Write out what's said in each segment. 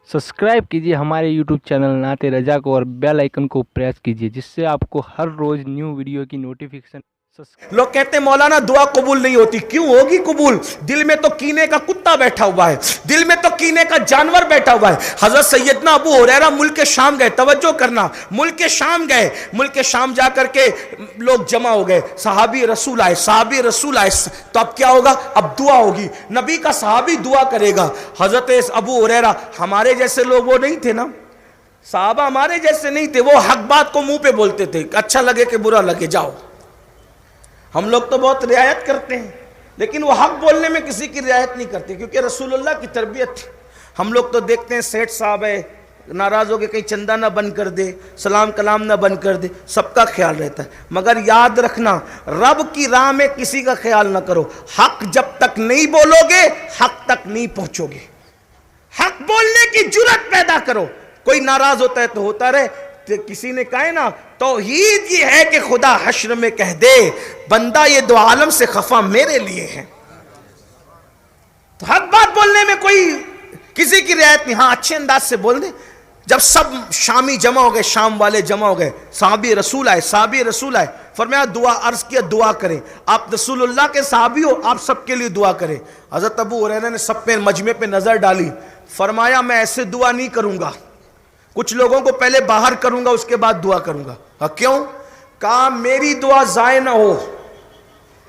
Subscribe कीजिए हमारे YouTube channel नाते रजा को और बेल आइकन को प्रेस कीजिए जिससे आपको हर रोज न्यू वीडियो की नोटिफिकेशन। लोग कहते हैं मौलाना दुआ कबूल नहीं होती। क्यों होगी कबूल? दिल में तो कीने का कुत्ता बैठा हुआ है, दिल में तो कीने का जानवर बैठा हुआ है। हजरत सैयदना अबू हुरैरा मुल्क शाम गए, तवज्जो करना, मुल्क शाम गए, मुल्क शाम जाकर के लोग जमा हो गए, सहाबी रसूल आए, सहाबी रसूल आए। तो अब क्या होगा? अब दुआ होगी, नबी का सहाबी दुआ करेगा। हजरत अबू हुरैरा हमारे जैसे लोग वो नहीं थे ना, साहबा हमारे जैसे नहीं थे, वो हक बात को मुंह पे बोलते थे, अच्छा लगे कि बुरा लगे जाओ। हम लोग तो बहुत रियायत करते हैं, लेकिन वो हक बोलने में किसी की रियायत नहीं करते, क्योंकि रसूलुल्लाह की तरबियत थी। हम लोग तो देखते हैं सेठ साहब है, नाराज हो के कहीं चंदा ना बंद कर दे, सलाम कलाम ना बंद कर दे, सबका ख्याल रहता है। मगर याद रखना, रब की राह में किसी का ख्याल ना करो। हक जब तक नहीं बोलोगे हक तक नहीं पहुंचोगे। हक बोलने की जुर्रत पैदा करो। कोई नाराज होता है तो होता रहे। तो किसी ने कहा है ना, तौहीद ये है कि खुदा हश्र में कह दे बंदा ये दो आलम से खफा मेरे लिए है। तो हक बात बोलने में कोई किसी की रियायत नहीं। हाँ, अच्छे अंदाज से बोल दे। जब सब शामी जमा हो गए, शाम वाले जमा हो गए, साहबी रसूल आए, साहबी रसूल आए, फरमाया दुआ, अर्ज किया दुआ करें। आप रसूलुल्लाह के साहबी हो, आप सबके लिए दुआ करें। हजरत अबू हुरैरा ने सब पे मजमे पे नजर डाली, फरमाया मैं ऐसे दुआ नहीं करूंगा, कुछ लोगों को पहले बाहर करूंगा उसके बाद दुआ करूंगा। क्यों? कहा मेरी दुआ जाए ना हो,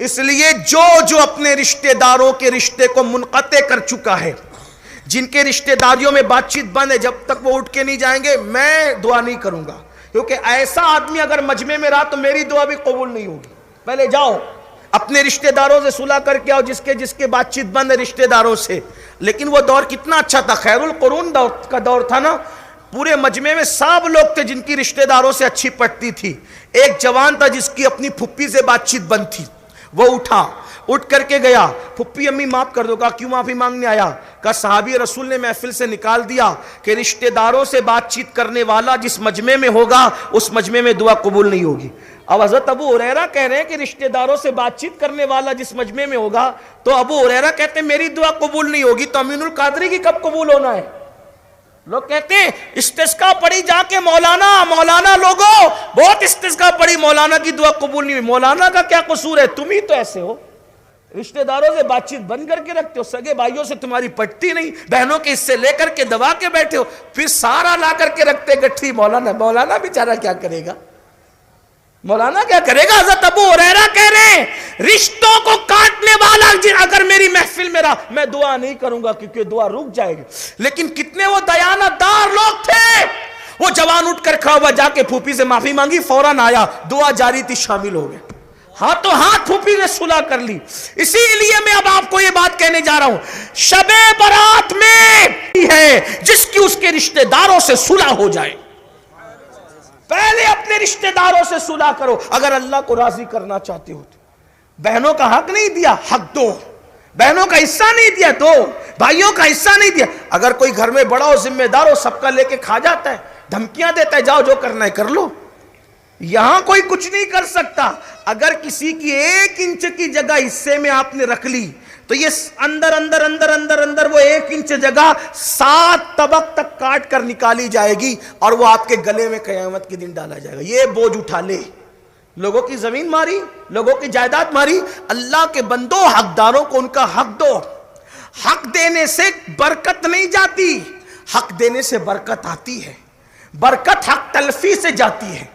इसलिए जो अपने रिश्तेदारों के रिश्ते को मुनक़ते कर चुका है, जिनके रिश्तेदारियों में बातचीत बंद है, जब तक वो उठ के नहीं जाएंगे मैं दुआ नहीं करूंगा। क्योंकि ऐसा आदमी अगर मजमे में रहा तो मेरी दुआ भी कबूल नहीं होगी। पहले जाओ अपने रिश्तेदारों से सुलह करके आओ, जिसके बातचीत बंद है रिश्तेदारों से। लेकिन वो दौर कितना अच्छा था, खैरुल कुरून का दौर था ना। पूरे मजमे में सब लोग थे जिनकी रिश्तेदारों से अच्छी पटती थी। एक जवान था जिसकी अपनी फुप्पी से बातचीत बंद थी, वो उठ करके गया, फुप्पी अम्मी माफ कर दो। कहा क्यों माफी मांगने आया? कहा साहबी रसूल ने महफिल से निकाल दिया कि रिश्तेदारों से बातचीत करने वाला जिस मजमे में होगा उस मजमे में दुआ कबूल नहीं होगी। अब हजरत अबू हुरैरा कह रहे हैं कि रिश्तेदारों से बातचीत करने वाला जिस मजमे में होगा, तो अबू हुरैरा कहते हैं मेरी दुआ कबूल नहीं होगी, तो अमीनुल कादरी की कब कबूल होना है? लोग कहते हैं इस्तिस्का पड़ी जाके मौलाना लोगों बहुत इस्तिस्का पड़ी, मौलाना की दुआ कबूल नहीं हुई। मौलाना का क्या कसूर है? तुम ही तो ऐसे हो, रिश्तेदारों से बातचीत बंद करके रखते हो, सगे भाइयों से तुम्हारी पटती नहीं, बहनों के हिस्से लेकर के दबा के बैठे हो, फिर सारा ला करके रखते गठरी। मौलाना बेचारा क्या करेगा? मौलाना क्या करेगा? हज़रत अबू हुरैरा कह रहे हैं रिश्तों को काटने वाला अगर मेरी महफिल में रहा मैं दुआ नहीं करूंगा, क्योंकि दुआ रुक जाएगी। लेकिन कितने वो दयानतदार लोग थे। वो जवान उठकर खड़ा हुआ, जाके फूफी से माफी मांगी, फौरन आया, दुआ जारी थी, शामिल हो गए, हाथों हाथ फूफी ने सुलह कर ली। इसीलिए मैं अब आपको ये बात कहने जा रहा हूं, शबे बारात में है जिसकी उसके रिश्तेदारों से सुलह हो जाए। पहले अपने रिश्तेदारों से सुलह करो अगर अल्लाह को राजी करना चाहते हो तो। बहनों का हक नहीं दिया, हक दो। बहनों का हिस्सा नहीं दिया तो भाइयों का हिस्सा नहीं दिया। अगर कोई घर में बड़ा हो, जिम्मेदार हो, सबका लेके खा जाता है, धमकियां देता है, जाओ जो करना है कर लो। यहां कोई कुछ नहीं कर सकता। अगर किसी की 1 इंच की जगह हिस्से में आपने रख ली तो ये अंदर वो 1 इंच जगह 7 तबक तक काट कर निकाली जाएगी और वो आपके गले में कयामत के दिन डाला जाएगा। ये बोझ उठा ले। लोगों की जमीन मारी, लोगों की जायदाद मारी। अल्लाह के बंदो, हकदारों को उनका हक दो। हक देने से बरकत नहीं जाती, हक देने से बरकत आती है। बरकत हक तलफी से जाती है।